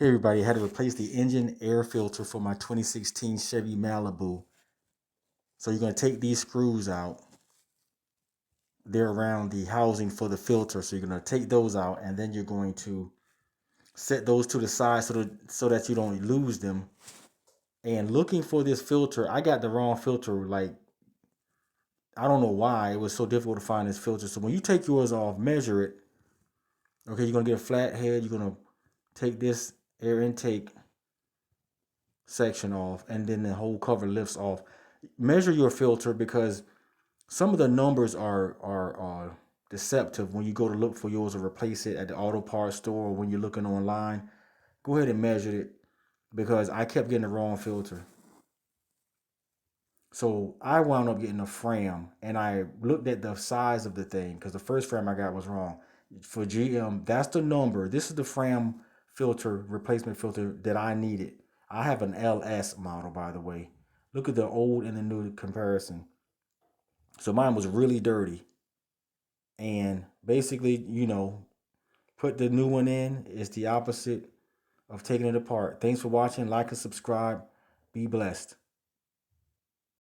Hey everybody, I had to replace the engine air filter for my 2016 Chevy Malibu. So you're going to take these screws out. They're around the housing for the filter. So you're going to take those out and then you're going to set those to the side so that you don't lose them. And looking for this filter, I got the wrong filter. Like, I don't know why it was so difficult to find this filter. So when you take yours off, measure it. Okay, you're going to get a flat head. You're going to take this air intake section off and then the whole cover lifts off. Measure your filter because some of the numbers are deceptive when you go to look for yours or replace it at the auto parts store or when you're looking online. Go ahead and measure it because I kept getting the wrong filter. So I wound up getting a Fram and I looked at the size of the thing because the first Fram I got was wrong. For GM, that's the number. This is the Fram filter, replacement filter that I needed. I have an LS model, by the way. Look at the old and the new comparison. So mine was really dirty. And basically, put the new one in. It's the opposite of taking it apart. Thanks for watching. Like and subscribe. Be blessed.